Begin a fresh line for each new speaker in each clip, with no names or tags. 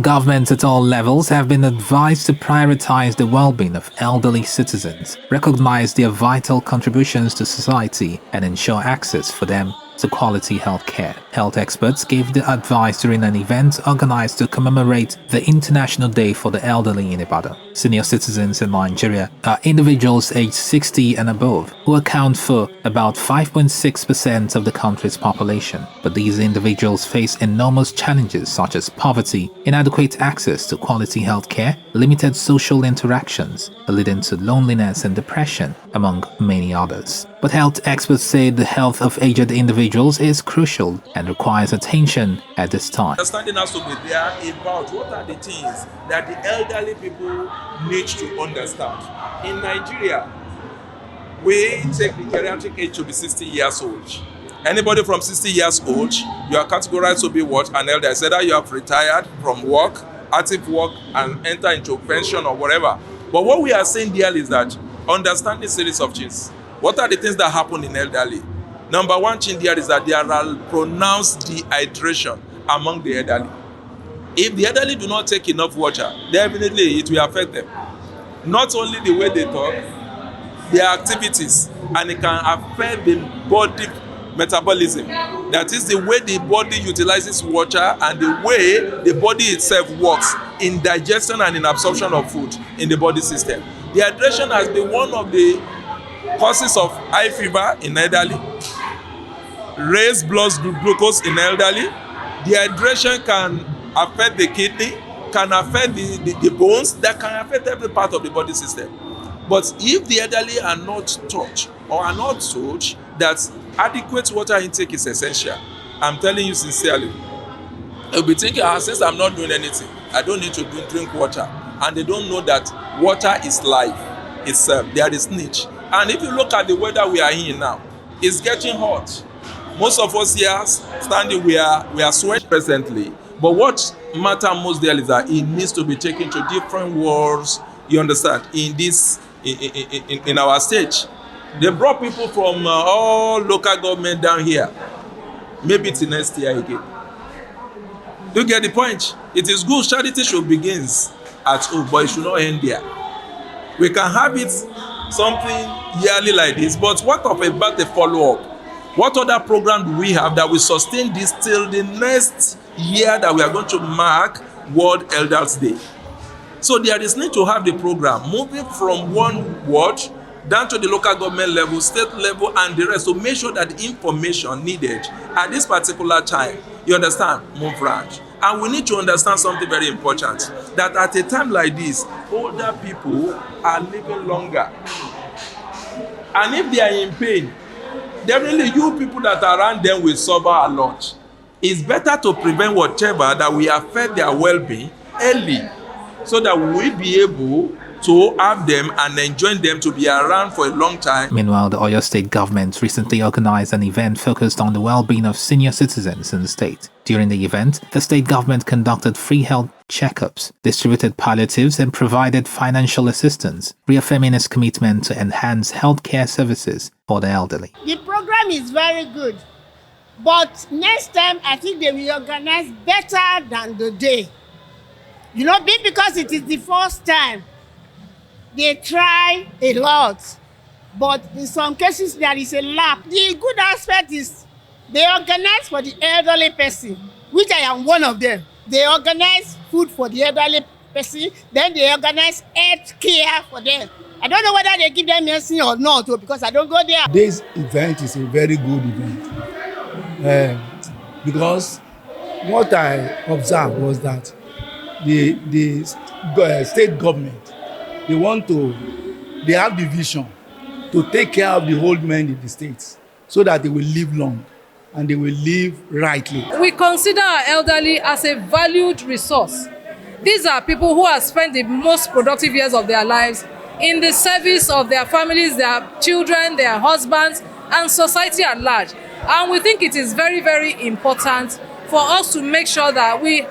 Governments at all levels have been advised to prioritize the well-being of elderly citizens, recognize their vital contributions to society, and ensure access for them to quality health care. Health experts gave the advice during an event organized to commemorate the International Day for the Elderly in Ibadan. Senior citizens in Nigeria are individuals aged 60 and above, who account for about 5.6% of the country's population. But these individuals face enormous challenges such as poverty, inadequate access to quality health care, limited social interactions, leading to loneliness and depression, among many others. But health experts say the health of aged individuals is crucial and requires attention at this time.
Understanding has to be there about what are the things that the elderly people need to understand. In Nigeria, we take the geriatric age to be 60 years old. Anybody from 60 years old, you are categorized to be what? An elder. I said that you have retired from work, active work, and enter into pension or whatever. But what we are saying there is that understand this series of things. What are the things that happen in elderly? Number one thing there is that there are pronounced dehydration among the elderly. If the elderly do not take enough water, definitely it will affect them. Not only the way they talk, their activities, and it can affect the body metabolism. That is the way the body utilizes water and the way the body itself works in digestion and in absorption of food in the body system. Dehydration has been one of the causes of high fever in elderly, raised blood glucose in elderly. Dehydration can affect the kidney, can affect the bones, that can affect every part of the body system. But if the elderly are not taught or are not told that adequate water intake is essential, I'm telling you sincerely, they'll be thinking, since I'm not doing anything, I don't need to drink water. And they don't know that water is life itself. There is niche. And if you look at the weather we are in now, it's getting hot. Most of us here standing, we are sweating presently. But what matters most there is that it needs to be taken to different wards, you understand, in our stage. They brought people from all local government down here. Maybe it's next year again. You get the point? It is good. Charity should begin at home, but it should not end there. We can have it something yearly like this, but what about the follow-up? What other program do we have that will sustain this till the next year that we are going to mark World Elders Day? So there is need to have the program moving from one ward down to the local government level, state level, and the rest to make sure that the information needed at this particular time, you understand, move around. And we need to understand something very important, that at a time like this, older people are living longer. And if they are in pain, definitely you people that are around them will suffer a lot. It's better to prevent whatever that will affect their well-being early, so that we will be able to have them and enjoy them to be around for a long time.
Meanwhile, the Oyo State government recently organized an event focused on the well-being of senior citizens in the state. During the event, the state government conducted free health checkups, distributed palliatives, and provided financial assistance, reaffirming its commitment to enhance healthcare services for the elderly.
The program is very good, but next time I think they will organize better than the day. You know, because it is the first time. They try a lot, but in some cases there is a lack. The good aspect is they organize for the elderly person, which I am one of them. They organize food for the elderly person, then they organize health care for them. I don't know whether they give them medicine or not, because I don't go there.
This event is a very good event because what I observed was that the state government, they have the vision to take care of the old men in the states so that they will live long and they will live rightly.
We consider our elderly as a valued resource. These are people who have spent the most productive years of their lives in the service of their families, their children, their husbands, and society at large. And we think it is very, very important for us to make sure that we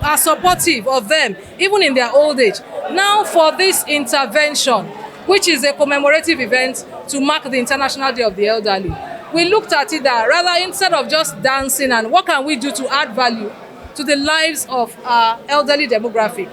are supportive of them, even in their old age. Now for this intervention, which is a commemorative event to mark the International Day of the Elderly, we looked at it that rather instead of just dancing and what can we do to add value to the lives of our elderly demographic.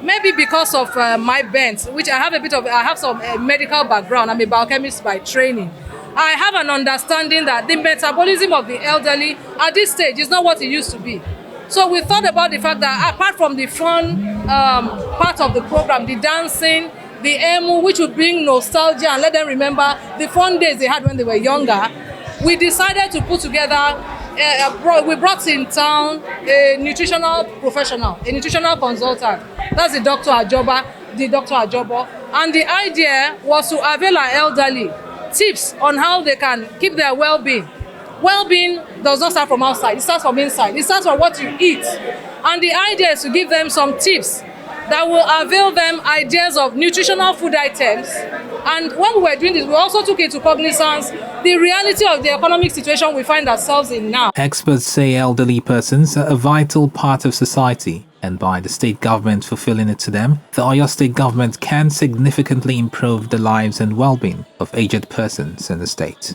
Maybe because of my bent, which I have some medical background. I'm a biochemist by training. I have an understanding that the metabolism of the elderly at this stage is not what it used to be. So we thought about the fact that apart from the fun part of the program, the dancing, the emu, which would bring nostalgia and let them remember the fun days they had when they were younger, we decided to put together, we brought in town a nutritional professional, a nutritional consultant. That's the Dr. Ajobo. And the idea was to avail our elderly tips on how they can keep their well-being. Well-being does not start from outside, it starts from inside. It starts from what you eat. And the idea is to give them some tips that will avail them ideas of nutritional food items. And when we were doing this, we also took into cognizance the reality of the economic situation we find ourselves in now.
Experts say elderly persons are a vital part of society, and by the state government fulfilling it to them, the Oyo state government can significantly improve the lives and well-being of aged persons in the state.